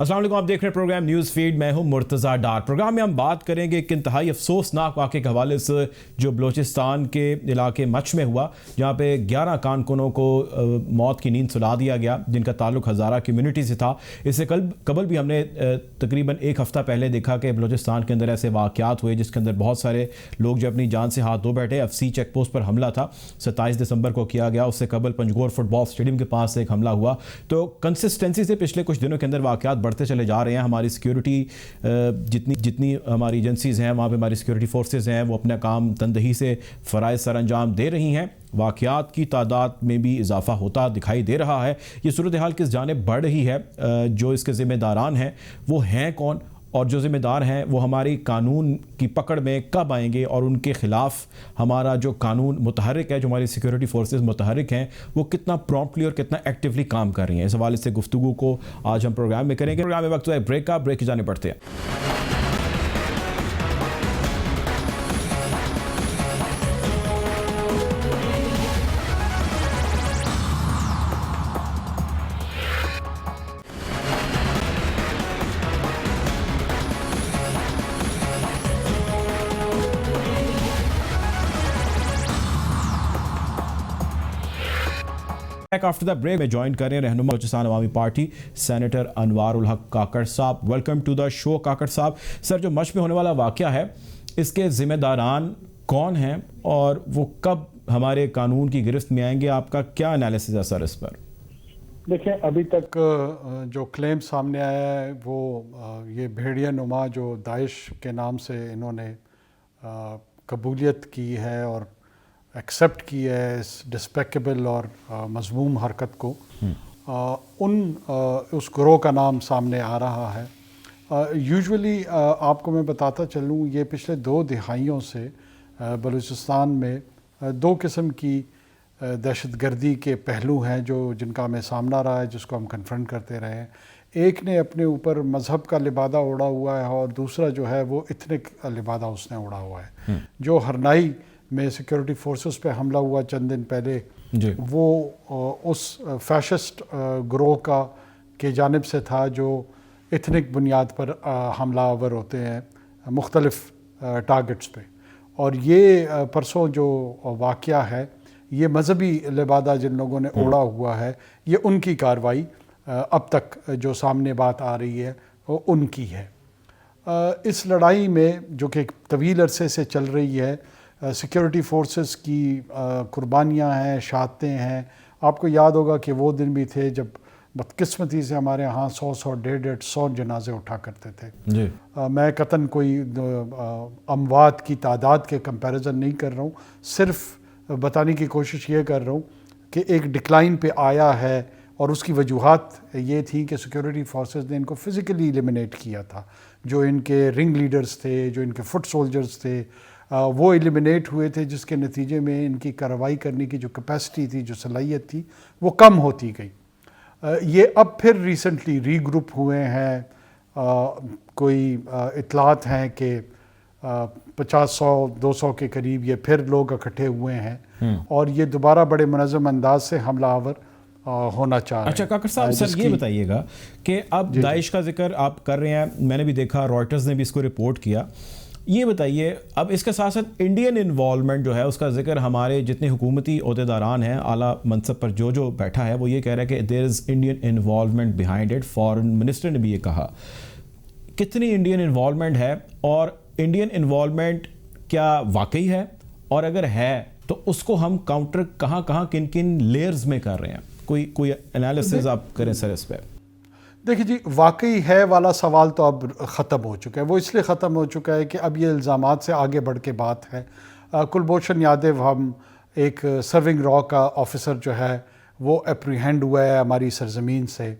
अस्सलाम वालेकुम, आप देख रहे हैं प्रोग्राम न्यूज़ फीड। मैं हूं मुर्तज़ा डार। प्रोग्राम में हम बात करेंगे एक इंतहाई अफसोसनाक वाक़े के हवाले से जो बलूचिस्तान के इलाके मच में हुआ, जहां पे 11 कारकुनों को मौत की नींद सुला दिया गया, जिनका ताल्लुक हज़ारा कम्यूनिटी से था। इससे कबल भी हमने तकरीबन एक हफ़्ता पहले देखा कि बलूचिस्तान के अंदर ऐसे वाक़यात हुए जिसके अंदर बहुत सारे लोग जो अपनी जान से हाथ धो बैठे। FC चेक पोस्ट पर हमला था, 27 दिसंबर को किया गया। उससे कबल पंजगोर फुटबॉल स्टेडियम के पास एक हमला हुआ। तो कंसिस्टेंसी से पिछले कुछ दिनों के अंदर वाक़यात बढ़ते चले जा रहे हैं। हमारी सिक्योरिटी जितनी हमारी एजेंसीज़ हैं, वहाँ पे हमारी सिक्योरिटी फोर्सेस हैं, वो अपना काम तनदही से फ़राइज़ सर अंजाम दे रही हैं। वाक़यात की तादाद में भी इजाफा होता दिखाई दे रहा है। ये सूरत हाल किस जानिब बढ़ रही है, जो इसके ज़िम्मेदारान हैं वो हैं कौन, और जो ज़िम्मेदार हैं वो हमारी कानून की पकड़ में कब आएंगे, और उनके ख़िलाफ़ हमारा जो कानून मुतहरिक है, जो हमारी सिक्योरिटी फोर्सेस मुतहरिक हैं, वो कितना प्रॉम्प्टली और कितना एक्टिवली काम कर रही हैं। इस हवाले से गुफ्तगू को आज हम प्रोग्राम में करेंगे। प्रोग्राम में वक्त है ब्रेक का, ब्रेक की जाने पड़ते हैं। आफ्टर द ब्रेक में ज्वाइन करें रहनुमा बलूचिस्तान अवामी पार्टी सेनेटर अनवारुल हक काकड़ साहब। वेलकम टू द शो काकड़ साहब। सर, जो मच में होने वाला वाक़या है, इसके ज़िम्मेदारान कौन हैं और वो कब हमारे कानून की गिरफ्त में आएंगे? आपका क्या एनालिसिस है सर इस पर? देखिए, अभी तक जो क्लेम सामने आया है वो ये भेड़िया नुमा जो दाइश के नाम से इन्होंने कबूलियत की है और एक्सेप्ट की है इस डिस्पेकेबल और मज़मूम हरकत को, उस ग्रोह का नाम सामने आ रहा है। यूजुअली आपको मैं बताता चलूँ, ये पिछले 2 दिहाइयों से बलूचिस्तान में 2 किस्म की दहशतगर्दी के पहलू हैं जिनका हमें सामना रहा है, जिसको हम कन्फ्रंट करते रहे हैं। एक ने अपने ऊपर मज़हब का लिबादा उड़ा हुआ है और दूसरा जो है वो इथनिक लिबादा उसने उड़ा हुआ है। जो हरनाई में सिक्योरिटी फोर्सेस पे हमला हुआ चंद दिन पहले, वो उस फैशिस्ट ग्रोह के जानिब से था जो इथनिक बुनियाद पर हमलावर होते हैं मुख्तलिफ टारगेट्स पे। और ये परसों जो वाक़या है, ये मजहबी लिबादा जिन लोगों ने ओढ़ा हुआ है, ये उनकी कार्रवाई अब तक जो सामने बात आ रही है वो उनकी है। इस लड़ाई में जो कि एक तवील अरसे से चल रही है, सिक्योरिटी फोर्सेस की कुर्बानियाँ हैं, शहादतें हैं। आपको याद होगा कि वो दिन भी थे जब बदकिस्मती से हमारे यहाँ 100 150 जनाजे उठा करते थे जी। मैं कतन कोई अमवात की तादाद के कंपैरिजन नहीं कर रहा हूँ, सिर्फ बताने की कोशिश ये कर रहा हूँ कि एक डिक्लाइन पे आया है। और उसकी वजूहात ये थी कि सिक्योरिटी फोर्सेस ने इनको फ़िज़िकली एलिमिनेट किया था। जो इनके रिंग लीडर्स थे, जो इनके फुट सोल्जर्स थे, वो एलिमिनेट हुए थे, जिसके नतीजे में इनकी कार्रवाई करने की जो कैपेसिटी थी, जो सलाहियत थी, वो कम होती गई। ये अब फिर रिसेंटली रीग्रुप हुए हैं। कोई इतलात हैं कि 50-100-200 के करीब ये फिर लोग इकट्ठे हुए हैं और ये दोबारा बड़े मुनज़्ज़म अंदाज से हमलावर होना चाह रहे हैं। अच्छा काकर साहब, सर ये बताइएगा कि अब दाइश का जिक्र आप कर रहे हैं, मैंने भी देखा, रॉयटर्स ने भी इसको रिपोर्ट किया। ये बताइए, अब इसके साथ साथ इंडियन इन्वॉल्वमेंट जो है उसका जिक्र हमारे जितने हुकूमती ओहदेदारान हैं, आला मनसब पर जो बैठा है, वो ये कह रहा है कि there is Indian involvement behind it. Foreign minister ने भी ये कहा। कितनी इंडियन इन्वॉल्वमेंट है, और इंडियन इन्वॉल्वमेंट क्या वाकई है, और अगर है तो उसको हम काउंटर कहाँ किन किन लेयर्स में कर रहे हैं? कोई एनालिसिस आप करें सर इस पर। देखिए जी, वाकई है वाला सवाल तो अब ख़त्म हो चुका है। वो इसलिए ख़त्म हो चुका है कि अब ये इल्ज़ामात से आगे बढ़ के बात है। कुलभूषण यादव, हम एक सर्विंग रॉ का ऑफिसर जो है वो अप्रीहेंड हुआ है हमारी सरजमीन से।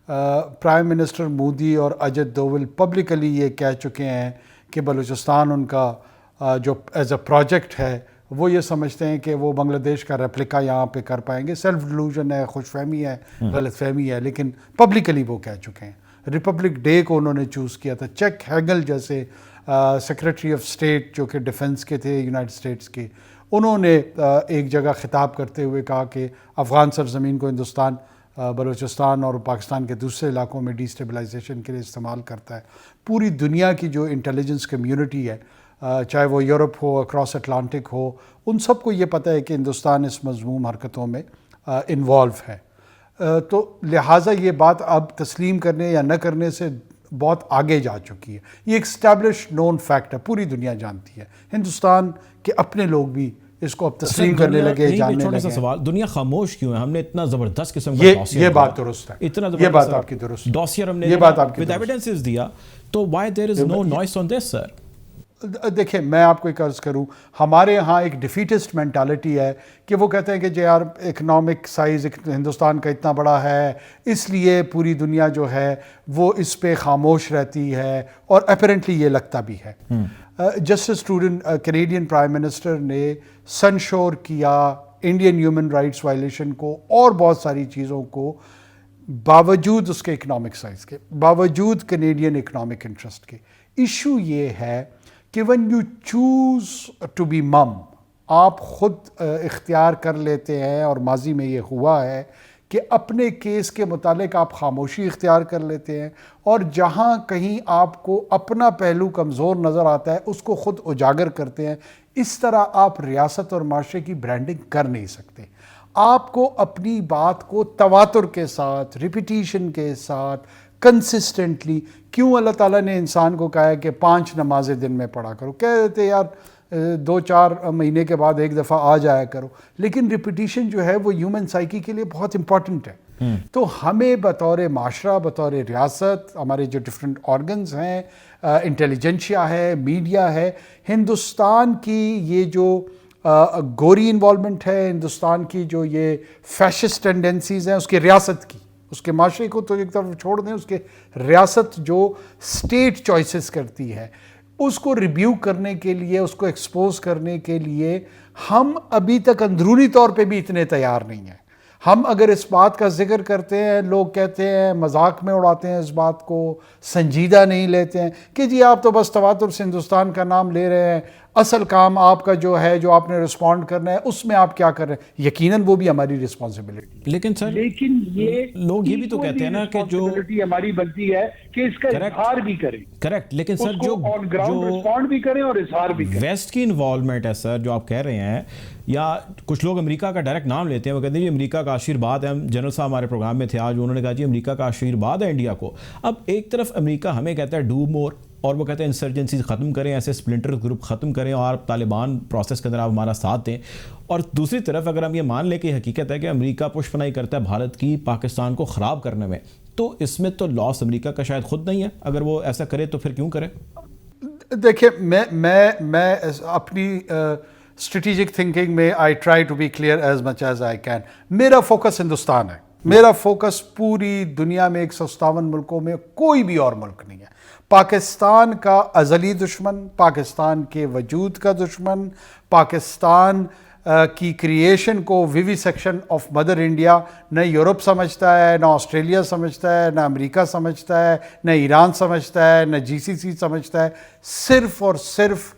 प्राइम मिनिस्टर मोदी और अजित डोवल पब्लिकली ये कह चुके हैं कि बलूचिस्तान उनका जो एज अ प्रोजेक्ट है, वो ये समझते हैं कि वो बांग्लादेश का रेप्लिका यहाँ पे कर पाएंगे। सेल्फ डिलूजन है, खुशफहमी है, गलतफहमी है, लेकिन पब्लिकली वो कह चुके हैं। रिपब्लिक डे को उन्होंने चूज़ किया था। चेक हैगल जैसे सेक्रेटरी ऑफ स्टेट जो कि डिफेंस के थे यूनाइटेड स्टेट्स के, उन्होंने एक जगह खिताब करते हुए कहा कि अफ़गान सरजमीन को हिंदुस्तान बलूचिस्तान और पाकिस्तान के दूसरे इलाकों में डिस्टेबलाइजेशन के लिए इस्तेमाल करता है। पूरी दुनिया की जो इंटेलिजेंस कम्युनिटी है, चाहे वो यूरोप हो, अक्रॉस अटलांटिक हो, उन सबको ये पता है कि हिंदुस्तान इस मज़मूम हरकतों में इन्वॉल्व है। तो लिहाजा ये बात अब तस्लीम करने या न करने से बहुत आगे जा चुकी है। ये एक एस्टैब्लिश नोन फैक्ट है, पूरी दुनिया जानती है। हिंदुस्तान के अपने लोग भी इसको अब तस्लीम करने लगे, जानने छोटा सा लगे। सवाल, दुनिया खामोश क्यों है? हमने इतना जबरदस्त किस्म ये का dossier बात दिया, दुरुस्त है, इतना ये बात आपकी जबरदस्त दुरुस्त है। dossier हमने ये बात आपकी विद दुरुस्त है। एविडेंसेस दिया, तो why there is no noise on this sir? देखिए, मैं आपको एक अर्ज़ करूं, हमारे यहाँ एक डिफीटिस्ट मेंटालिटी है कि वो कहते हैं कि जो यार इकनॉमिक साइज़ हिंदुस्तान का इतना बड़ा है, इसलिए पूरी दुनिया जो है वो इस पे खामोश रहती है, और अपेरेंटली ये लगता भी है। जस्टिस ट्रूडन, कैनेडियन प्राइम मिनिस्टर ने सनशोर किया इंडियन ह्यूमन राइट्स वायलेशन को और बहुत सारी चीज़ों को, बावजूद उसके इकनॉमिक साइज़ के, बावजूद कैनेडियन इकनॉमिक इंटरेस्ट के। इशू ये है कि when you choose to be mum, आप ख़ुद इख्तियार कर लेते हैं, और माजी में ये हुआ है कि अपने केस के मुतालिक आप खामोशी इख्तियार कर लेते हैं, और जहाँ कहीं आपको अपना पहलू कमज़ोर नज़र आता है उसको ख़ुद उजागर करते हैं। इस तरह आप रियासत और माशरे की ब्रांडिंग कर नहीं सकते। आपको अपनी बात को तवातुर के साथ, रिपीटिशन के साथ, कंसिस्टेंटली, क्यों अल्लाह ताला ने इंसान को कहा है कि 5 नमाजें दिन में पढ़ा करो? कह देते यार 2-4 महीने के बाद एक दफ़ा आ जाया करो, लेकिन रिपीटिशन जो है वो ह्यूमन साइकी के लिए बहुत इंपॉर्टेंट है। तो हमें बतौर माशरा, बतौर रियासत, हमारे जो डिफरेंट ऑर्गन्स हैं, इंटेलिजेंशिया है, मीडिया है, हिंदुस्तान की ये जो गोरी इन्वॉल्वमेंट है, हिंदुस्तान की जो ये फैशिस्ट टेंडेंसीज़ हैं, उसकी रियासत की, उसके माशरे को तो एक तरफ छोड़ दें, उसके रियासत जो स्टेट चॉइसेस करती है, उसको रिव्यू करने के लिए, उसको एक्सपोज करने के लिए हम अभी तक अंदरूनी तौर पे भी इतने तैयार नहीं हैं। हम अगर इस बात का जिक्र करते हैं, लोग कहते हैं, मजाक में उड़ाते हैं, इस बात को संजीदा नहीं लेते हैं कि जी आप तो बस तवातुर से हिंदुस्तान का नाम ले रहे हैं, असल काम आपका जो है, जो आपने रिस्पॉन्ड करना है, उसमें आप क्या कर रहे हैं। यकीनन वो भी हमारी रिस्पॉन्सिबिलिटी। लेकिन सर, लेकिन ये लोग ये भी तो कहते हैं ना कि जो हमारी बनती है कि इसका इजहार भी करें। करेक्ट, लेकिन सर जो ऑन ग्राउंड रिस्पॉन्ड भी करें और इजहार भी करें। वेस्ट की इन्वॉल्वमेंट है सर, जो आप कह रहे हैं, या कुछ लोग अमेरिका का डायरेक्ट नाम लेते हैं, वो कहते हैं जी अमेरिका का आशीर्वाद है। हम जनरल साहब हमारे प्रोग्राम में थे आज, उन्होंने कहा जी अमेरिका का आशीर्वाद है इंडिया को। अब एक तरफ अमेरिका हमें कहता है डू मोर, और वो कहते हैं इंसर्जेंसी ख़त्म करें, ऐसे स्प्लिंटर ग्रुप ख़त्म करें, और तालिबान प्रोसेस के अंदर आप हमारा साथ दें। और दूसरी तरफ अगर हम ये मान लें कि हकीकत है कि अमेरिका पुष्पनाई करता है भारत की पाकिस्तान को ख़राब करने में, तो इसमें तो लॉस अमेरिका का शायद खुद नहीं है। अगर वो ऐसा करे तो फिर क्यों करे? देखिए, मैं अपनी स्ट्रेटेजिक थिंकिंग में I try to be clear as much as I can. मेरा फोकस हिंदुस्तान है, मेरा फोकस पूरी दुनिया में 157 मुल्कों में कोई भी और मुल्क नहीं है। पाकिस्तान का अज़ली दुश्मन, पाकिस्तान के वजूद का दुश्मन, पाकिस्तान की क्रिएशन को विविसेक्शन ऑफ मदर इंडिया न यूरोप समझता है, न ऑस्ट्रेलिया समझता है, न अमेरिका समझता है, न ईरान समझता है, न जीसीसी समझता है। सिर्फ और सिर्फ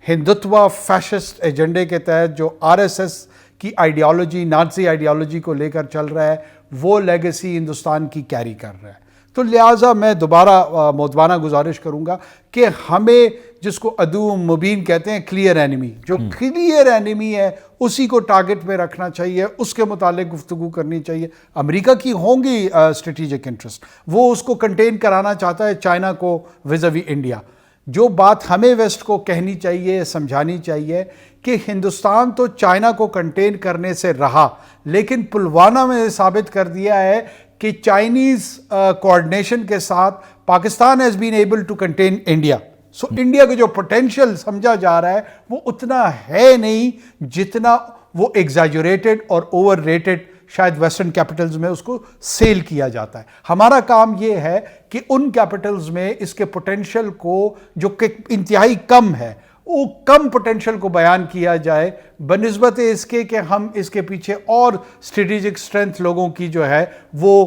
हिंदुत्व फैशिस्ट एजेंडे के तहत जो आरएसएस की आइडियोलॉजी, नाज़ी आइडियोलॉजी को लेकर चल रहा है, वो लेगेसी हिंदुस्तान की कैरी कर रहा है। तो लिहाजा मैं दोबारा मोदबाना गुजारिश करूंगा कि हमें, जिसको अदू मुबीन कहते हैं, क्लियर एनिमी, जो क्लियर एनिमी है उसी को टारगेट में रखना चाहिए, उसके मुतालिक गुफ्तगू करनी चाहिए। अमेरिका की होंगी स्ट्रेटेजिक इंटरेस्ट, वो उसको कंटेन कराना चाहता है चाइना को विज़ावी इंडिया। जो बात हमें वेस्ट को कहनी चाहिए, समझानी चाहिए कि हिंदुस्तान तो चाइना को कंटेन करने से रहा, लेकिन पुलवामा में साबित कर दिया है कि चाइनीज़ कोऑर्डिनेशन के साथ Pakistan has been able to contain India. So India का जो पोटेंशियल समझा जा रहा है वो उतना है नहीं जितना वो एग्जैजुरेटेड और ओवररेटेड शायद वेस्टर्न कैपिटल्स में उसको सेल किया जाता है। हमारा काम ये है कि उन कैपिटल्स में इसके पोटेंशियल को, जो कि इंतहाई कम है, वो कम पोटेंशियल को बयान किया जाए, बनिस्बत इसके कि हम इसके पीछे और स्ट्रेटेजिक स्ट्रेंथ लोगों की जो है वो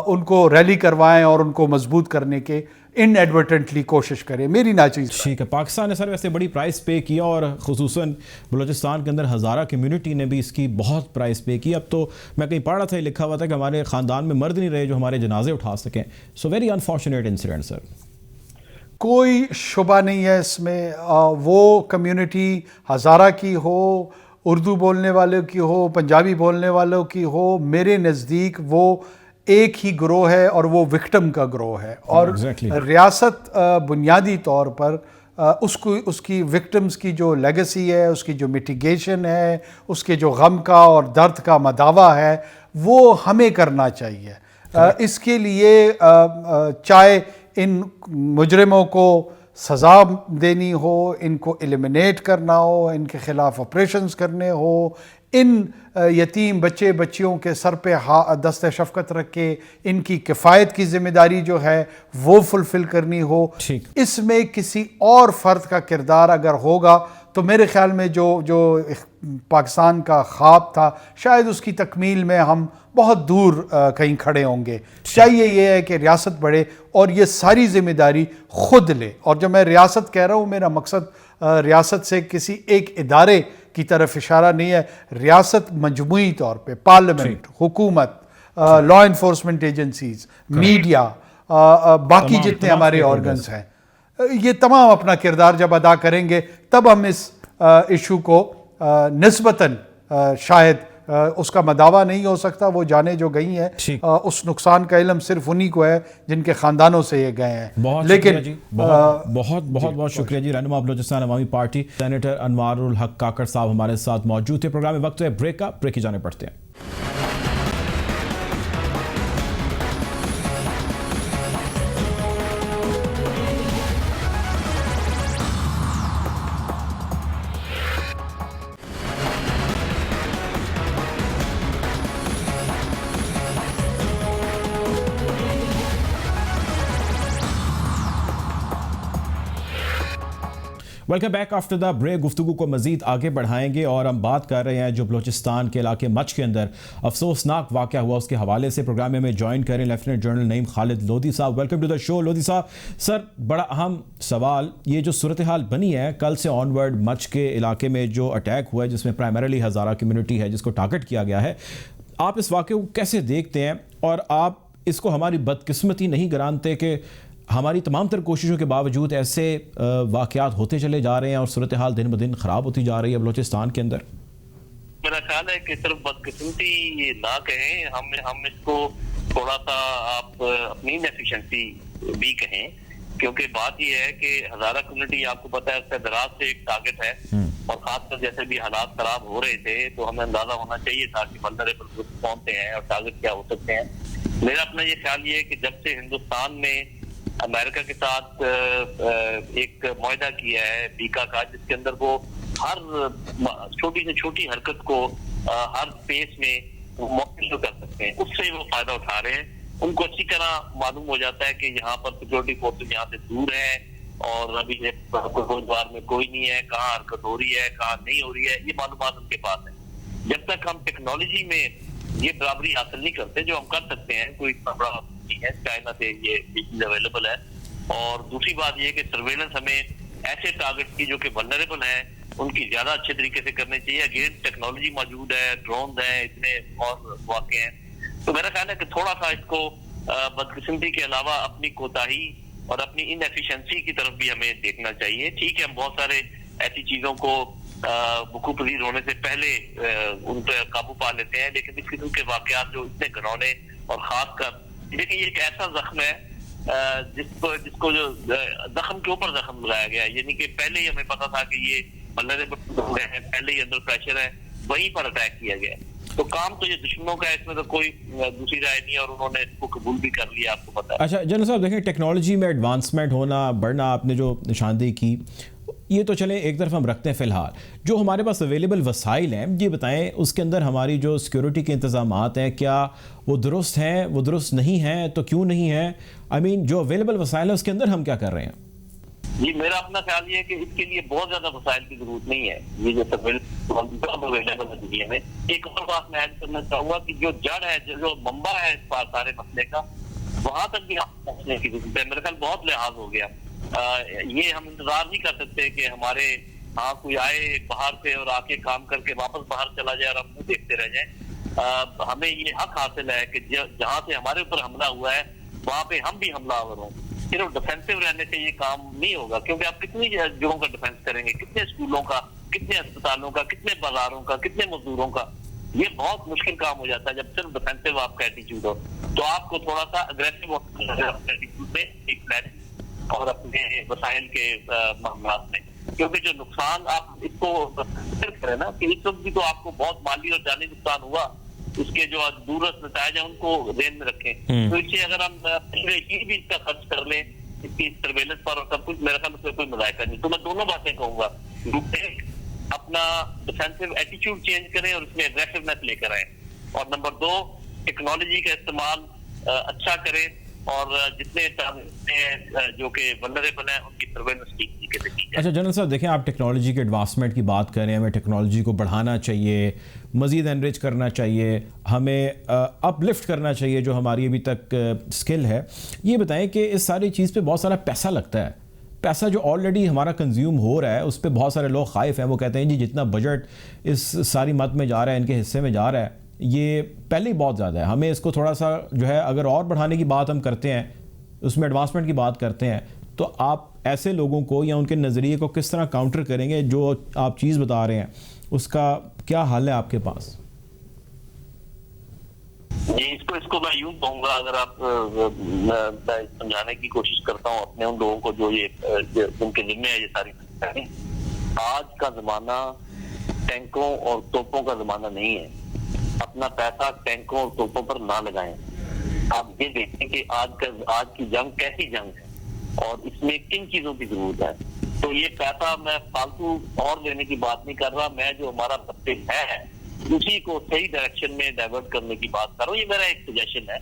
उनको रैली करवाएं और उनको मजबूत करने के इनएडवर्टेंटली कोशिश करे, मेरी नाचीज़। ठीक है, पाकिस्तान ने सर वैसे बड़ी प्राइस पे किया और खुसूसन बलूचिस्तान के अंदर हज़ारा कम्युनिटी ने भी इसकी बहुत प्राइस पे की। अब तो मैं कहीं पढ़ रहा था, लिखा हुआ था कि हमारे ख़ानदान में मर्द नहीं रहे जो हमारे जनाजे उठा सकें। So very unfortunate incident sir. कोई शुबा नहीं है इसमें। वो कम्युनिटी हज़ारा की हो, उर्दू बोलने वालों की हो, पंजाबी बोलने वालों की हो, मेरे नज़दीक वो एक ही ग्रोह है और वो विक्टिम का ग्रोह है। और रियासत बुनियादी तौर पर उसकी विक्टिम्स की जो लेगेसी है, उसकी जो मिटिगेशन है, उसके जो गम का और दर्द का मदावा है, वो हमें करना चाहिए। इसके लिए चाहे इन मुजरिमों को सज़ा देनी हो, इनको एलिमिनेट करना हो, इनके ख़िलाफ़ ऑपरेशंस करने हो, इन यतीम बच्चे बच्चियों के सर पे दस्ते शफ़क़त रख के इनकी किफ़ायत की ज़िम्मेदारी जो है वो फुलफ़िल करनी हो, इसमें किसी और फ़र्द का किरदार अगर होगा तो मेरे ख़्याल में जो पाकिस्तान का ख्वाब था शायद उसकी तकमील में हम बहुत दूर कहीं खड़े होंगे। चाहिए ये है कि रियासत बढ़े और ये सारी ज़िम्मेदारी ख़ुद ले। और जब मैं रियासत कह रहा हूँ, मेरा मकसद रियासत से किसी एक इदारे की तरफ इशारा नहीं है। रियासत मजमूई तौर पे पार्लियामेंट, हुकूमत, लॉ इन्फोर्समेंट एजेंसीज, मीडिया, बाकी जितने हमारे ऑर्गन्स हैं, ये तमाम अपना किरदार जब अदा करेंगे तब हम इस इशू को निस्बतन शायद उसका मदावा नहीं हो सकता। वो जाने जो गई हैं उस नुकसान का इल्म सिर्फ उन्हीं को है जिनके ख़ानदानों से ये गए हैं। लेकिन बहुत शुक्रिया जी। रहनुमा बलूचिस्तान अवामी पार्टी सेनेटर अनवारुल हक काकड़ साहब हमारे साथ मौजूद थे। प्रोग्राम में वक्त है ब्रेक का, ब्रेक की जाने पड़ते हैं। Welcome back after the break. Guftagu को मजीद आगे बढ़ाएंगे और हम बात कर रहे हैं जो बलूचिस्तान के इलाके मच के अंदर अफसोसनाक वाक़या हुआ उसके हवाले से। प्रोग्राम में हमें ज्वाइन करें लेफ्टिनेंट जनरल नईम खालिद लोधी साहब। Welcome to the show Lodhi साहब। सर, बड़ा अहम सवाल, ये जो सूरत हाल बनी है कल से ऑनवर्ड मच के इलाके में जो अटैक हुआ है जिसमें प्राइमरीली हज़ारा कम्युनिटी है जिसको टारगेट किया गया है, आप इस वाक़े को कैसे देखते हैं और आप इसको हमारी बदकिस्मती नहीं garanते कि हमारी तमाम तर कोशिशों के बावजूद ऐसे वाक़यात होते चले जा रहे हैं और सूरत हाल दिन ब दिन ख़राब होती जा रही है बलूचिस्तान के अंदर? मेरा ख्याल है कि सिर्फ बदकिस्मती ये ना कहें, हम इसको थोड़ा सा आप अपनी इनएफिशिएंसी भी कहें, क्योंकि बात ये है कि हज़ारा कम्युनिटी आपको पता है दराज से एक टारगेट है और खासकर जैसे भी हालात खराब हो रहे थे तो हमें अंदाजा होना चाहिए था कि वल्नरेबल ग्रुप कौन से हैं और टारगेट क्या हो सकते हैं। मेरा अपना ये ख्याल ये है कि जब से हिंदुस्तान ने अमेरिका के साथ एक मुआहदा किया है बीका का, जिसके अंदर वो हर छोटी से छोटी हरकत को हर स्पेस में मौके कर सकते हैं, उससे वो फायदा उठा रहे हैं। उनको अच्छी तरह मालूम हो जाता है कि यहाँ पर सिक्योरिटी फोर्सेज यहाँ से दूर है और अभी गुरुद्वार में कोई नहीं है, कहाँ हरकत हो रही है कहाँ नहीं हो रही है, ये मालूमात उनके पास है। जब तक हम टेक्नोलॉजी में ये बराबरी हासिल नहीं करते जो हम कर सकते हैं, कोई इतना बड़ा नहीं है, चाइना से ये चीज अवेलेबल है। और दूसरी बात ये कि सर्वेलेंस हमें ऐसे टारगेट की जो कि वल्नरेबल है उनकी ज्यादा अच्छे तरीके से करनी चाहिए। अगेन टेक्नोलॉजी मौजूद है, ड्रोन है, इतने और वाक़े हैं। तो मेरा ख्याल है कि थोड़ा सा इसको बदकिस्मती के अलावा अपनी कोताही और अपनी इनएफिशिएंसी की तरफ भी हमें देखना चाहिए। ठीक है, हम बहुत सारे ऐसी चीजों को वकूअ पज़ीर होने से पहले उन पर काबू पा लेते हैं, लेकिन इस किस्म के वाकयात जो इतने घिनौने और खासकर देखिए ये एक ऐसा जख्म है जिसको जो जख्म के ऊपर जख्म लगाया गया है, यानी कि पहले ही हमें पता था कि ये वल्नरेबल है, पहले ही अंदर प्रेशर है, वहीं पर अटैक किया गया है। तो काम तो ये दुश्मनों का है, इसमें तो कोई दूसरी राय नहीं है और उन्होंने इसको कबूल भी कर लिया, आपको पता है। अच्छा जनरल साहब, देखें टेक्नोलॉजी में एडवांसमेंट होना बढ़ना आपने जो निशानदेही की ये तो चले एक तरफ हम रखते हैं। फ़िलहाल जो हमारे पास अवेलेबल वसाइल हैं ये बताएं, उसके अंदर हमारी जो सिक्योरिटी के इंतज़ामात हैं क्या वो दुरुस्त हैं, वो दुरुस्त नहीं हैं तो क्यों नहीं है? आई मीन जो अवेलेबल वसाइल है उसके अंदर हम क्या कर रहे हैं? जी मेरा अपना ख्याल ये है कि इसके लिए बहुत ज्यादा वसाइल की जरूरत नहीं है। ये जो अवेलेबल है दुनिया में। एक और बात मैं ऐड करना चाहूंगा कि जो जड़ है, जो मंबा है इस सारे मसले का, वहां तक भी हम पहुंचने की जरूरत है। मेरे ख्याल बहुत लिहाज हो गया। ये हम इंतजार नहीं कर सकते कि हमारे हाँ कोई आए बाहर से और आके काम करके वापस बाहर चला जाए और हम मुंह देखते रह जाएं। हमें ये हक हासिल है कि जहां से हमारे ऊपर हमला हुआ है वहां पे हम भी हमलावर हों। सिर्फ डिफेंसिव रहने से ये काम नहीं होगा, क्योंकि आप कितनी जगहों का डिफेंस करेंगे, कितने स्कूलों का, कितने अस्पतालों का, कितने बाजारों का, कितने मजदूरों का। ये बहुत मुश्किल काम हो जाता है जब सिर्फ डिफेंसिव आपका एटीट्यूड हो। तो आपको थोड़ा सा अग्रेसिव एटीट्यूड में एक प्लान और अपने वसाइल के मामला में, क्योंकि जो नुकसान आप इसको करें ना कि इस वक्त भी तो आपको बहुत माली और जानी नुकसान हुआ, उसके जो दूरस्थ नतायज है उनको ध्यान में रखें। तो इससे अगर हम ये भी इसका खर्च कर लें इसकी सर्वेलेंस पर और सब कुछ, मेरे ख्याल उसमें कोई मजायका नहीं। तो मैं दोनों बातें कहूंगा, अपना डिफेंसिव एटीट्यूड चेंज करें और उसमें एग्रेसिवनेस लेकर आए, और नंबर 2 टेक्नोलॉजी का इस्तेमाल अच्छा करें और जितने जो कि वल्नरेबल है उनकी सर्वेलेंस ठीक तरीके से की जाए। अच्छा जनरल साहब, देखें आप टेक्नोलॉजी के एडवांसमेंट की बात करें, हमें टेक्नोलॉजी को बढ़ाना चाहिए, मज़ीद एनरिच करना चाहिए, हमें अपलिफ्ट करना चाहिए जो हमारी अभी तक स्किल है। ये बताएं कि इस सारी चीज़ पे बहुत सारा पैसा लगता है, पैसा जो ऑलरेडी हमारा कंज्यूम हो रहा है उस पर बहुत सारे लोग खाइफ हैं। वो कहते हैं जी जितना बजट इस सारी मद में जा रहा है, इनके हिस्से में जा रहा है, ये पहले ही बहुत ज़्यादा है, हमें इसको थोड़ा सा जो है अगर और बढ़ाने की बात हम करते हैं, उसमें एडवांसमेंट की बात करते हैं, तो आप ऐसे लोगों को या उनके नज़रिए को किस तरह काउंटर करेंगे? जो आप चीज़ बता रहे हैं उसका क्या हल है आपके पास? इसको मैं यूं कहूंगा, अगर आप समझाने की कोशिश करता हूँ अपने उन लोगों को जो ये उनके जिम्मे है ये सारी, आज का जमाना टैंकों और तोपों का जमाना नहीं है। अपना पैसा टैंकों और तोपों पर ना लगाएं। आप ये देखें कि आज की जंग कैसी जंग है और इसमें किन चीजों की जरूरत है। तो ये पैसा मैं फालतू और लेने की बात नहीं कर रहा, मैं जो हमारा बजट है उसी को सही डायरेक्शन में डाइवर्ट करने की बात कर रहा हूँ। ये मेरा एक सजेशन है,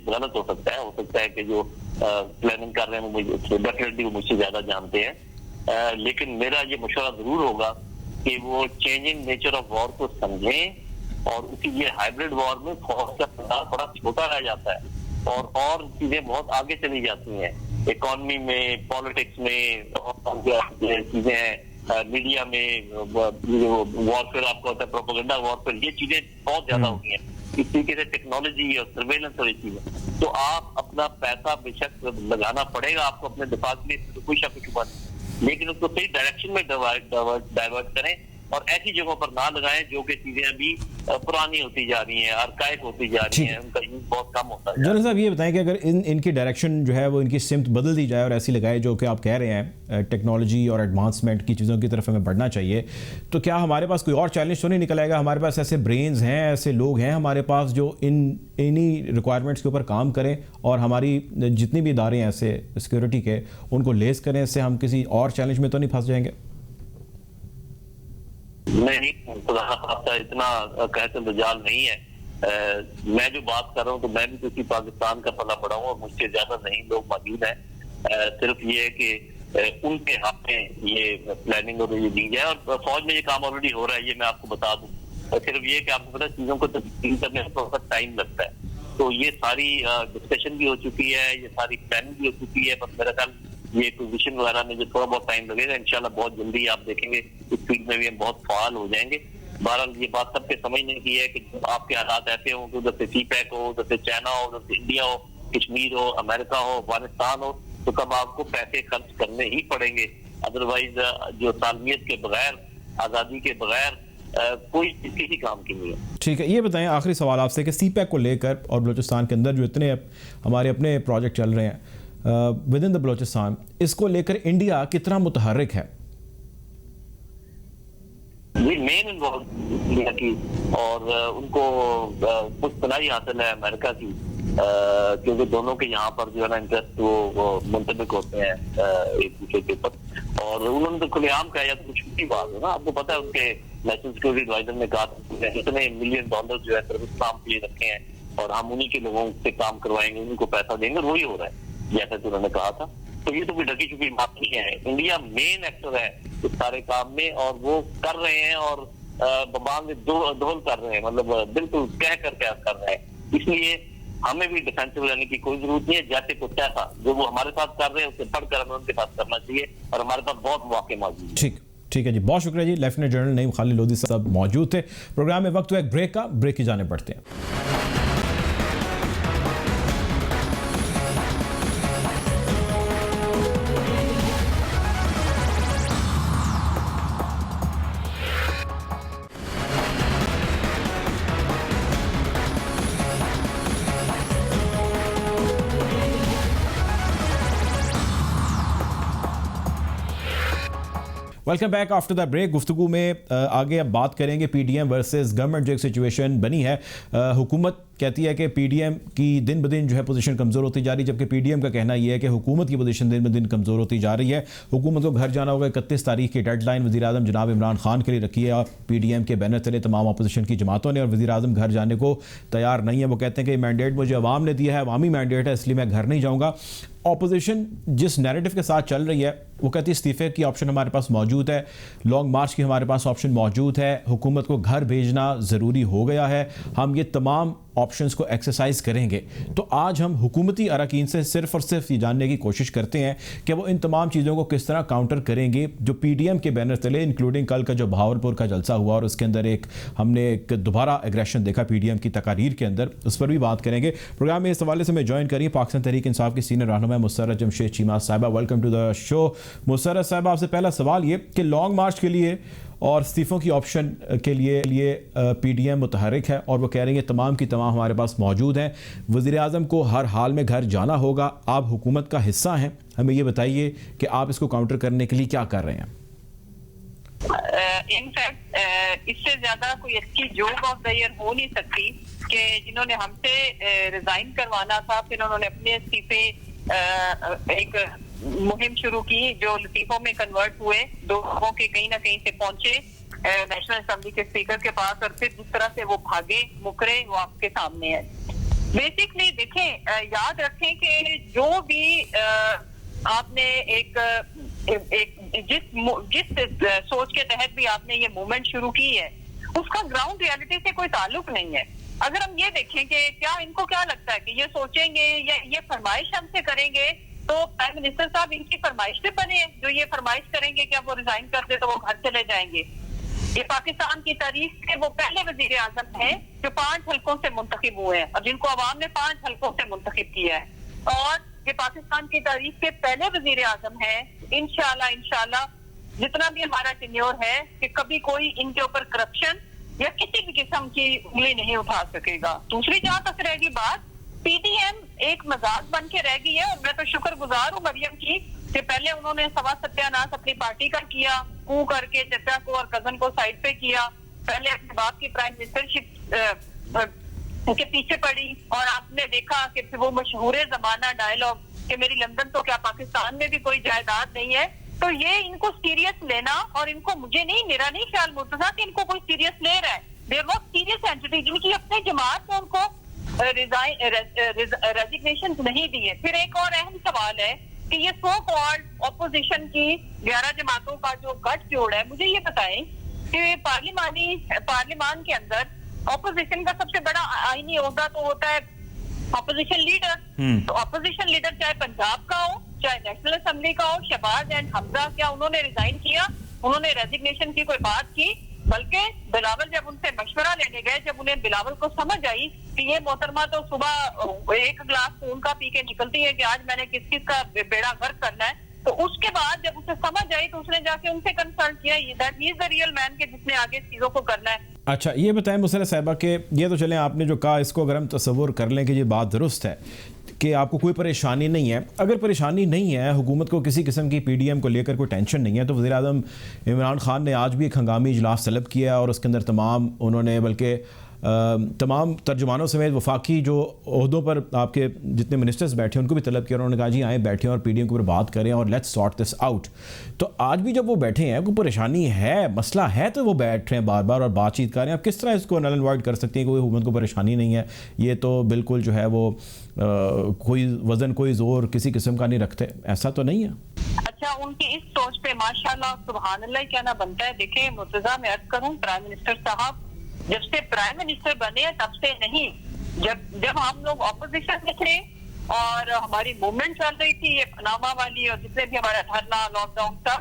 गलत हो सकता है कि जो प्लानिंग कर रहे हैं वो डेफिनेटली वो मुझसे ज्यादा जानते हैं, लेकिन मेरा ये मशवरा जरूर होगा कि वो चेंजिंग नेचर ऑफ वॉर को समझें और उसी ये हाइब्रिड वॉर में फौज का किरदार बड़ा छोटा रह जाता है और चीजें बहुत आगे चली जाती हैं, इकोनॉमी में, पॉलिटिक्स में, चीजें हैं मीडिया में, वॉरफेयर आपको होता है, प्रोपेगेंडा वॉरफेयर, ये चीजें बहुत ज्यादा हो गई हैं। इस तरीके से टेक्नोलॉजी और सर्वेलेंस और ये चीजें, तो आप अपना पैसा बेशक लगाना पड़ेगा आपको अपने दिफा के लिए, तो कोई शक शुबा नहीं, लेकिन उसको सही डायरेक्शन में डाइवर्ट करें और ऐसी जगहों पर ना लगाएं जो कि चीजें अभी पुरानी होती जा रही हैं, आर्काइव होती जा रही हैं, उनका यूज बहुत कम होता है। जनरल साहब ये बताएं कि अगर इनकी डायरेक्शन जो है वो इनकी सिमत बदल दी जाए और ऐसी लगाए जो कि आप कह रहे हैं टेक्नोलॉजी और एडवांसमेंट की चीज़ों की तरफ हमें बढ़ना चाहिए, तो क्या हमारे पास कोई और चैलेंज तो नहीं निकल आएगा? हमारे पास ऐसे ब्रेन्स हैं, ऐसे लोग हैं हमारे पास जो इन्हीं रिक्वायरमेंट्स के ऊपर काम करें और हमारी जितनी भी इदारे हैं ऐसे सिक्योरिटी के उनको लेस करें, इससे हम किसी और चैलेंज में तो नहीं फंस जाएंगे? नहीं, आपका इतना कहते मजाल नहीं है। मैं जो बात कर रहा हूँ तो मैं भी किसी पाकिस्तान का पला बड़ा हूँ और मुझसे ज्यादा नहीं लोग मौजूद हैं। सिर्फ ये है कि उनके हाथ में ये प्लानिंग और ये दी जाए और फौज में ये काम ऑलरेडी हो रहा है, ये मैं आपको बता दूं। सिर्फ ये कि आपको पता चीजों को तब्दील करने में थोड़ा टाइम लगता है, तो ये सारी डिस्कशन भी हो चुकी है, ये सारी प्लानिंग भी हो चुकी है, बस मेरा ख्याल ये पोजीशन वगैरह में जो थोड़ा बहुत टाइम लगेगा, इंशाल्लाह बहुत जल्दी आप देखेंगे इस फील्ड में भी हम बहुत फाल हो जाएंगे। बहरहाल ये बात सबके समझने की है कि जब आपके हालात ऐसे हों कि उधर से सीपैक हो, उधर से चाइना हो, उधर से इंडिया हो, कश्मीर हो, अमेरिका हो, अफगानिस्तान हो, तो तब आपको पैसे खर्च करने ही पड़ेंगे। अदरवाइज जो सालमियत के बगैर, आज़ादी के बगैर कोई किसी काम की नहीं है। ठीक है, ये बताएं आखिरी सवाल आपसे कि सीपैक को लेकर और बलूचिस्तान के अंदर जो इतने हमारे अपने प्रोजेक्ट चल रहे हैं विद इन द बलूचिस्तान, इसको लेकर इंडिया कितना मुतहर्रिक है? ये मेन इन्वॉल्व इंडिया की और उनको कुछ तनाई हासिल है अमेरिका की, क्योंकि दोनों के यहाँ पर जो है ना इंटरेस्ट वो मुंतबिक होते हैं एक दूसरे के ऊपर, और उन्होंने तो खुलेआम कहा या तो कुछ भी बात है ना, आपको पता है उनके नेशनल सिक्योरिटी एडवाइजर ने कहा इतने $1 मिलियन जो है सिर्फ इस्लाम के लिए रखे हैं और हम उन्हीं के लोगों से काम करवाएंगे, उनको पैसा देंगे, और वही हो रहा है जैसा कि उन्होंने कहा था। तो ये तो कोई ढकी छुपी बात नहीं है, इंडिया मेन एक्टर है इस सारे काम में और वो कर रहे हैं और बबान में दोहल कर रहे हैं, मतलब बिल्कुल कह कर क्या कर रहे हैं। इसलिए हमें भी डिफेंसिव रहने की कोई जरूरत नहीं है। जैसे कुछ ऐसा जो वो हमारे साथ कर रहे हैं उससे बढ़कर हमें उनके साथ करना चाहिए और हमारे पास बहुत मौके मौजूद हैं। ठीक है जी, बहुत शुक्रिया जी। लेफ्टिनेंट जनरल नईम खालिद लोधी साहब मौजूद थे प्रोग्राम में। वक्त हुआ एक ब्रेक का, ब्रेक की जाने पड़ते हैं। Welcome back after the break. Guftagu में आगे अब बात करेंगे पीडीएम वर्सेस गवर्नमेंट जो एक सिचुएशन बनी है। हुकूमत कहती है कि पीडीएम की दिन ब दिन जो है पोजीशन कमज़ोर होती जा रही है, जबकि पीडीएम का कहना यह है कि हुकूमत की पोजीशन दिन ब दिन कमज़ोर होती जा रही है। हुकूमत को घर जाना होगा। 31 तारीख की डेडलाइन वज़ीर-ए-आज़म जनाब इमरान खान के लिए रखी है। पीडीएम के बैनर तले तमाम अपोजिशन की जमातों ने, और वज़ीर-ए-आज़म घर जाने को तैयार नहीं है। वो कहते हैं कि मैंडेट मुझे अवाम ने दिया है, अवामी मैंडेट है, इसलिए मैं घर नहीं जाऊँगा। ऑपोजिशन जिस नैरेटिव के साथ चल रही है वो कहती है इस्तीफे की ऑप्शन हमारे पास मौजूद है, लॉन्ग मार्च की हमारे पास ऑप्शन मौजूद है, हुकूमत को घर भेजना ज़रूरी हो गया है, हम ये तमाम ऑप्शंस को एक्सरसाइज करेंगे। तो आज हम हुकूमती अरकान से सिर्फ और सिर्फ ये जानने की कोशिश करते हैं कि वो इन तमाम चीज़ों को किस तरह काउंटर करेंगे जो पीडीएम के बैनर तले, इंक्लूडिंग कल का जो बहावलपुर का जलसा हुआ और उसके अंदर हमने एक दोबारा एग्रेशन देखा पीडीएम की तकारीर के अंदर, उस पर भी बात करेंगे। प्रोग्राम में इस हवाले से मैं ज्वाइन करिए पाकिस्तान तहरीक इंसाफ की सीनियर रहनुमा मुसर्रत जमशेद चीमा साहिबा। Welcome to the show. Musarrat साहिबा, आपसे पहला सवाल ये कि लॉन्ग मार्च के लिए और इस्तीफ़ों की ऑप्शन के लिए पीडीएम मुतहरिक है और वो कह रही है तमाम की तमाम हमारे पास मौजूद हैं, वज़ीर-ए-आज़म को हर हाल में घर जाना होगा, आप हुकूमत का हिस्सा हैं, हमें ये बताइए कि आप इसको काउंटर करने के लिए क्या कर रहे हैं? इनफैक्ट इससे ज्यादा कोई अच्छी जोक ऑफ द ईयर हो नहीं सकती कि जिन्होंने हमसे रिजाइन करवाना था, फिर उन्होंने अपने इस्तीफे एक मुहिम शुरू की जो लतीफों में कन्वर्ट हुए, दो लोगों के कहीं ना कहीं से पहुंचे नेशनल असेंबली के स्पीकर के पास, और फिर जिस तरह से वो भागे मुकरे वो आपके सामने है। बेसिकली देखें, याद रखें कि जो भी आपने जिस सोच के तहत भी आपने ये मूवमेंट शुरू की है उसका ग्राउंड रियलिटी से कोई ताल्लुक नहीं है। अगर हम ये देखें कि क्या इनको क्या लगता है कि ये सोचेंगे या ये फरमाइश हमसे करेंगे, तो प्राइम मिनिस्टर साहब इनकी फरमाइश पे बने हैं जो ये फरमाइश करेंगे कि अब वो रिजाइन कर दे तो वो घर चले जाएंगे। ये पाकिस्तान की तारीख के वो पहले वजीर आजम हैं जो 5 हल्कों से मुंतखब हुए हैं और जिनको अवाम ने 5 हल्कों से मुंतखब किया है, और ये पाकिस्तान की तारीख के पहले वजीर आजम हैं। इंशाल्लाह जितना भी हमारा टेन्योर है कि कभी कोई इनके ऊपर करप्शन या किसी भी किस्म की उंगली नहीं उठा सकेगा। दूसरी जहां तक रहेगी बात, पीडीएम एक मजाक बन के रह गई है, और मैं तो शुक्रगुजार हूँ मरियम की कि पहले उन्होंने सवा सत्यानाश अपनी पार्टी का किया, कू करके चचा को और कजन को साइड पे किया, पहले अपने बाप की प्राइम मिनिस्टरशिप के पीछे पड़ी, और आपने देखा कि वो मशहूर जमाना डायलॉग कि मेरी लंदन तो क्या पाकिस्तान में भी कोई जायदाद नहीं है। तो ये इनको सीरियस लेना, और इनको मुझे नहीं, मेरा नहीं ख्याल मुर्तजा कि इनको कोई सीरियस ले रहा है। देयर वाज सीरियस एंटिटी जिनकी अपने जमात ने उनको रेजिग्नेशन नहीं दिए। फिर एक और अहम सवाल है कि ये सो कॉल्ड ऑपोजिशन की 11 जमातों का जो गठजोड़ है, मुझे ये बताएं कि पार्लियामान के अंदर ऑपोजिशन का सबसे बड़ा आईनी ओहदा तो होता है ऑपोजिशन लीडर। तो ऑपोजिशन लीडर चाहे पंजाब का हो चाहे नेशनल असेंबली का हो, शहबाज एंड हमजा, क्या उन्होंने रिजाइन किया? उन्होंने रेजिग्नेशन की कोई बात की? बल्कि बिलावल जब उनसे मशवरा लेने गए, जब उन्हें बिलावल को समझ आई कि ये मोहतरमा तो सुबह 1 गिलास खून का पी के निकलती है कि आज मैंने किस किस का बेड़ा गर्क करना है, तो उसके बाद जब उसे समझ आई तो उसने जाके उनसे कंसल्ट किया। That he is the real man के जिसने आगे चीजों को करना है। अच्छा, ये बताएं मुसर्रत साहिबा के ये तो चलें आपने जो कहा इसको अगर हम तसव्वुर कर लें कि ये बात दुरुस्त है कि आपको कोई परेशानी नहीं है, अगर परेशानी नहीं है, हुकूमत को किसी किस्म की पीडीएम को लेकर कोई टेंशन नहीं है, तो वज़ीर-ए-आज़म इमरान खान ने आज भी एक हंगामी इजलास तलब किया और उसके अंदर उन्होंने बल्कि तमाम तर्जुमानों समेत वफाकी जो ओहदों पर आपके जितने मिनिस्टर्स बैठे उनको भी तलब किया, उन्होंने कहा जी आए बैठे और पीडीएम के ऊपर बात करें और लेट्स सॉर्ट दिस आउट। तो आज भी जब वो बैठे हैं, कोई परेशानी है, मसला है, तो वो बैठ रहे हैं बार बार और बातचीत कर रहे हैं। आप किस तरह इसको नल एंड वॉइड कर सकते हैं कि कोई हुकूमत को परेशानी नहीं है? ये तो बिल्कुल जो है वो कोई वजन कोई जोर किसी किस्म का नहीं रखते, ऐसा तो नहीं है। अच्छा, उनकी इस सोच पे माशाल्लाह सुभान अल्लाह क्या ना बनता है। देखें मुर्तजा, मैं अर्ज करूं, प्राइम मिनिस्टर साहब जब से प्राइम मिनिस्टर बने तब से नहीं, जब हम लोग ऑपोजिशन में थे और हमारी मूवमेंट चल रही थी, ये पनामा वाली और जितने भी हमारा धरना लॉकडाउन था,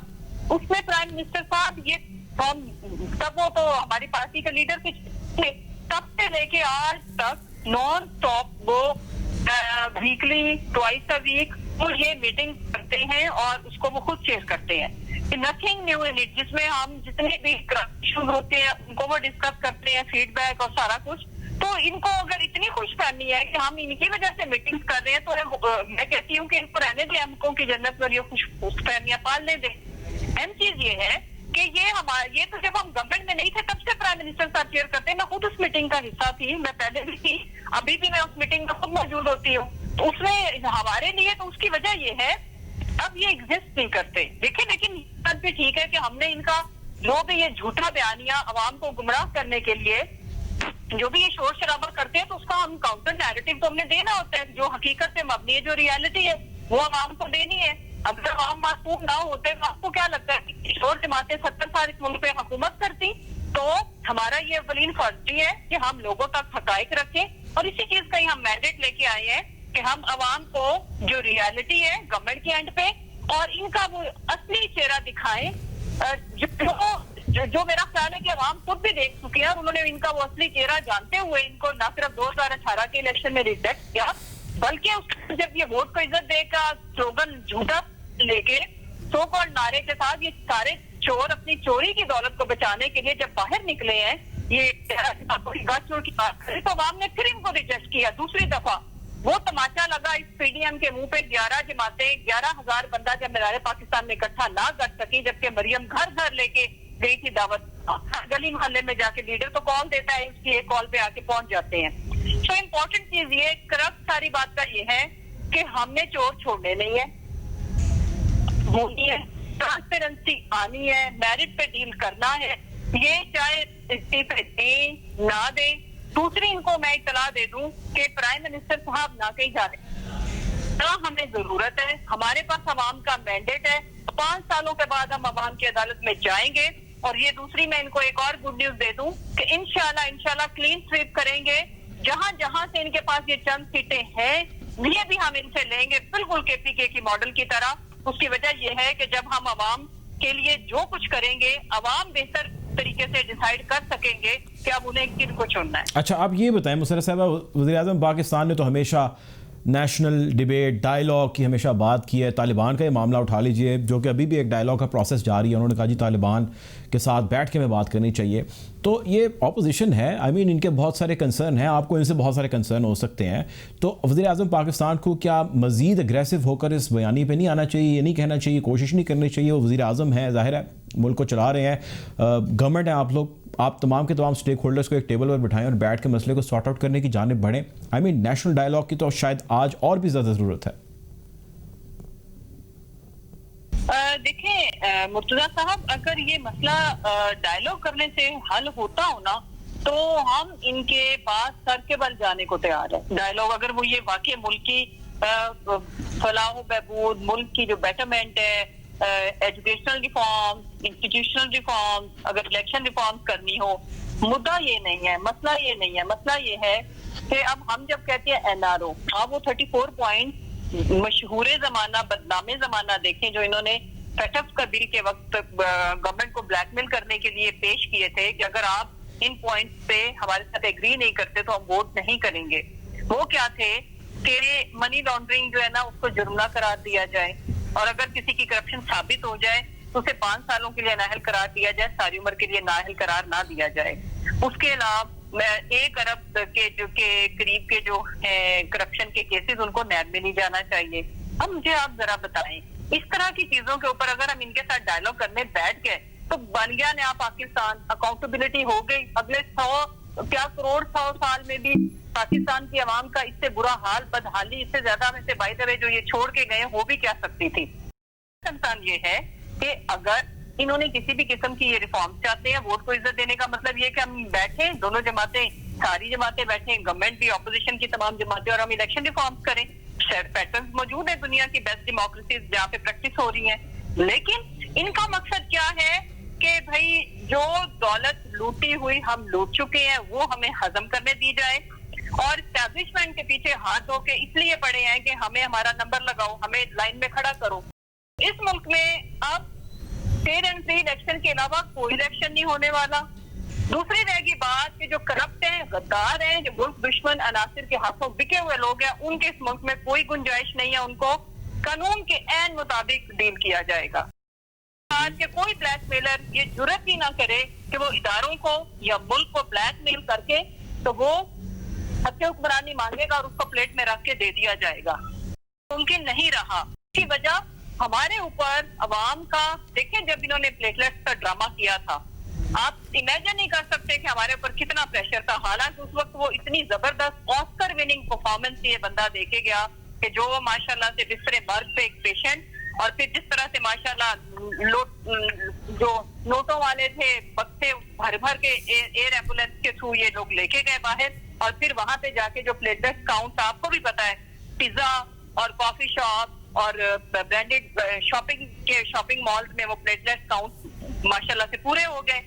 उसमें प्राइम मिनिस्टर साहब ये तब वो तो हमारी पार्टी के लीडर थे, तब से लेके आज तक नॉन स्टॉप वो वीकली ट्वाइस अ वीक वो ये मीटिंग करते हैं और उसको वो खुद चेक करते हैं। नथिंग न्यू इन इट, जिसमें हम जितने भी इश्यूज होते हैं उनको वो डिस्कस करते हैं, फीडबैक और सारा कुछ। तो इनको अगर इतनी खुशफहमी है कि हम इनकी वजह से मीटिंग्स कर रहे हैं, तो मैं कहती हूँ कि इनको रहने दें, हमको की जन्नत पर ये खुशफहमियां पालने दें। अहम चीज ये है कि ये तो जब हम गवर्नमेंट में नहीं थे तब से प्राइम मिनिस्टर साहब चेयर करते हैं। मैं खुद उस मीटिंग का हिस्सा थी, मैं पहले भी थी, अभी भी मैं उस मीटिंग में खुद मौजूद होती हूँ। तो उसमें हमारे लिए तो उसकी वजह ये है, अब ये एग्जिस्ट नहीं करते। देखिए, लेकिन बात भी ठीक है कि हमने इनका जो भी ये झूठा बयानिया अवाम को गुमराह करने के लिए जो भी ये शोर शराबा करते हैं, तो उसका हम काउंटर नैरेटिव तो हमने देना होता है, जो हकीकत पे मबनी है, जो रियलिटी है वो अवाम को देनी है। अगर अवाम मासूम ना होते तो आपको क्या लगता है कि किशोर जमातें 70 साल इस मुल्क पे हुकूमत करती? तो हमारा ये अवलीन फर्जी है कि हम लोगों तक हकाइक रखें, और इसी चीज का ही हम मैंडेट लेके आए हैं कि हम अवाम को जो रियलिटी है गवर्नमेंट के एंड पे और इनका वो असली चेहरा दिखाएं, जो मेरा ख्याल है कि अवाम खुद भी देख चुके हैं और उन्होंने इनका वो असली चेहरा जानते हुए इनको न सिर्फ 2018 के इलेक्शन में रिजेक्ट किया, बल्कि जब ये वोट को इज्जत देकर स्लोगन झूठा लेके सो कॉल्ड नारे के साथ ये सारे चोर अपनी चोरी की दौलत को बचाने के लिए जब बाहर निकले हैं, ये चोर की बात करें, तो अवाम ने फिर इनको रिजेक्ट किया दूसरी दफा। वो तमाचा लगा इस पीडीएम के मुंह पे, 11 जमातें 11,000 बंदा जब मीनारे पाकिस्तान में इकट्ठा ना कर सकी, जबकि मरियम घर घर लेके गई थी दावत, गली मोहल्ले में जाके लीडर तो कॉल देता है, उसकी एक कॉल पे आके पहुंच जाते हैं। तो इम्पोर्टेंट चीज ये करप्ट सारी बात का ये है कि हमने चोर छोड़ने नहीं है, होनी है, ट्रांसपेरेंसी आनी है, मेरिट पे डील करना है, ये चाहे इस्तीफे दें ना दें। दूसरी इनको मैं इतला दे दूं कि प्राइम मिनिस्टर साहब ना कहीं जा रहे ना, हमें जरूरत है, हमारे पास अवाम का मैंडेट है, 5 सालों के बाद हम अवाम की अदालत में जाएंगे। और ये दूसरी मैं इनको एक और गुड न्यूज दे दूं कि इंशाल्लाह क्लीन स्वीप करेंगे, जहां जहां से इनके पास ये चंद सीटें हैं ये भी हम इनसे लेंगे, बिल्कुल केपीके की मॉडल की तरह। उसकी वजह यह है कि जब हम अवाम के लिए जो कुछ करेंगे, अवाम बेहतर तरीके से डिसाइड कर सकेंगे कि अब उन्हें किनको चुनना है। अच्छा, आप ये बताएं मुसर्रत साहबा, वज़ीर-ए-आज़म पाकिस्तान ने तो हमेशा नेशनल डिबेट डायलॉग की हमेशा बात की है। तालिबान का ये मामला उठा लीजिए, जो कि अभी भी एक डायलॉग का प्रोसेस जारी है। उन्होंने कहा जी तालिबान के साथ बैठ के हमें बात करनी चाहिए। तो ये ऑपोजिशन है, आई मीन इनके बहुत सारे कंसर्न हैं, आपको इनसे बहुत सारे कंसर्न हो सकते हैं। तो वज़ीर-ए-आज़म पाकिस्तान को क्या मज़ीद अग्रेसिव होकर इस बयानी पे नहीं आना चाहिए, ये नहीं कहना चाहिए, कोशिश नहीं करनी चाहिए? वो वज़ीर-ए-आज़म हैं, ज़ाहिर है मुल्क को चला रहे हैं, गवर्नमेंट है आप लोग, आप तमाम के तमाम स्टेक होल्डर्स को एक टेबल पर बिठाएं और बैठ के मसले को सॉर्ट आउट करने की जानिब बढ़ें। आई मीन नेशनल डायलॉग की तो शायद आज और भी ज़्यादा ज़रूरत है। देखें मुर्तजा साहब, अगर ये मसला डायलॉग करने से हल होता हो ना, तो हम इनके पास सर के बल जाने को तैयार है। डायलॉग अगर वो ये वाकई मुल्क की फलाह बहबूद, मुल्क की जो बेटरमेंट है, एजुकेशनल रिफॉर्म, इंस्टीट्यूशनल रिफॉर्म, अगर इलेक्शन रिफॉर्म करनी हो, मुद्दा ये नहीं है, मसला ये नहीं है। मसला ये है कि अब हम जब कहते हैं एनआरओ, आप वो 34 पॉइंट मशहूरे जमाना बदनामे जमाना देखें जो इन्होंने सेटअप का बिल के वक्त गवर्नमेंट को ब्लैकमेल करने के लिए पेश किए थे कि अगर आप इन पॉइंट्स पे हमारे साथ एग्री नहीं करते तो हम वोट नहीं करेंगे। वो क्या थे कि मनी लॉन्ड्रिंग जो है ना उसको जुर्माना करार दिया जाए, और अगर किसी की करप्शन साबित हो जाए तो उसे 5 सालों के लिए नाअहल करार दिया जाए, सारी उम्र के लिए नाअहल करार ना दिया जाए। उसके अलावा 1 अरब के जो के करीब के जो करप्शन के केसेस उनको नैब में नहीं जाना चाहिए। अब मुझे आप जरा बताएं, इस तरह की चीजों के ऊपर अगर हम इनके साथ डायलॉग करने बैठ गए तो बन गया नया पाकिस्तान, अकाउंटेबिलिटी हो गई। अगले 100 करोड़ 100 साल में भी पाकिस्तान की आवाम का इससे बुरा हाल, बदहाली, इससे ज्यादा में से बाय द वे जो ये छोड़ के गए हो भी क्या सकती थी। कंसर्न ये है कि अगर इन्होंने किसी भी किस्म की ये रिफॉर्म चाहते हैं, वोट को इज्जत देने का मतलब ये कि हम बैठे, दोनों जमातें, सारी जमातें बैठे, गवर्नमेंट भी, ऑपोजिशन की तमाम जमातें, और हम इलेक्शन रिफॉर्म करें। पैटर्न मौजूद है दुनिया की बेस्ट डेमोक्रेसीज जहाँ पे प्रैक्टिस हो रही है। लेकिन इनका मकसद क्या है कि भाई जो दौलत लूटी हुई हम लूट चुके हैं वो हमें हजम करने दी जाए, और एस्टैब्लिशमेंट के पीछे हाथ धो के इसलिए पड़े हैं कि हमें हमारा नंबर लगाओ, हमें लाइन में खड़ा करो। इस मुल्क में अब फेयर एंड फ्री इलेक्शन के अलावा कोई इलेक्शन नहीं होने वाला। दूसरी रहेगी बात कि जो करप्ट हैं, गद्दार हैं, जो मुल्क दुश्मन अनासिर के हाथों बिके हुए लोग हैं, उनके इस मुल्क में कोई गुंजाइश नहीं है। उनको कानून के ऐन मुताबिक डील किया जाएगा। आज के कोई ब्लैकमेलर ये जुर्रत ही ना करे कि वो इदारों को या मुल्क को ब्लैकमेल करके तो वो हत्या हुक्मरानी मांगेगा और उसको प्लेट में रख के दे दिया जाएगा। मुमकिन नहीं रहा। इसकी वजह हमारे ऊपर अवाम का, देखें जब इन्होंने प्लेटलेट्स का ड्रामा किया था, आप इमेजिन नहीं कर सकते कि हमारे ऊपर कितना प्रेशर था। हालांकि उस वक्त वो इतनी जबरदस्त ऑस्कर विनिंग परफॉर्मेंस ये बंदा देखे गया कि जो माशाल्लाह से बिस्तरे मर्द पे एक पेशेंट और फिर जिस तरह से माशाल्लाह जो नोटों वाले थे बक्से भर भर के एयर एम्बुलेंस के थ्रू ये लोग लेके गए बाहर, और फिर वहां पे जाके जो प्लेटलेट काउंट, आपको भी पता है, पिज्जा और कॉफी शॉप और ब्रांडेड शॉपिंग मॉल में वो प्लेटलेट काउंट माशाल्लाह से पूरे हो गए।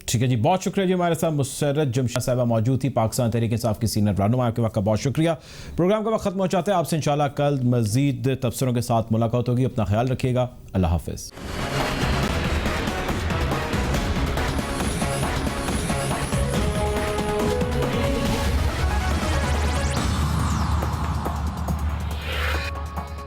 ठीक है जी, बहुत शुक्रिया जी। हमारे साथ मुसर्रत जमशेद साहिबा मौजूद थी, पाकिस्तान तहरीक इंसाफ की सीनियर रहनुमा। आपके वक्त का बहुत शुक्रिया। प्रोग्राम का वक्त खत्म हो जाता है। आपसे इंशाल्लाह कल मजीद तबसरों के साथ मुलाकात होगी। अपना ख्याल रखिएगा। अल्लाह हाफिज़।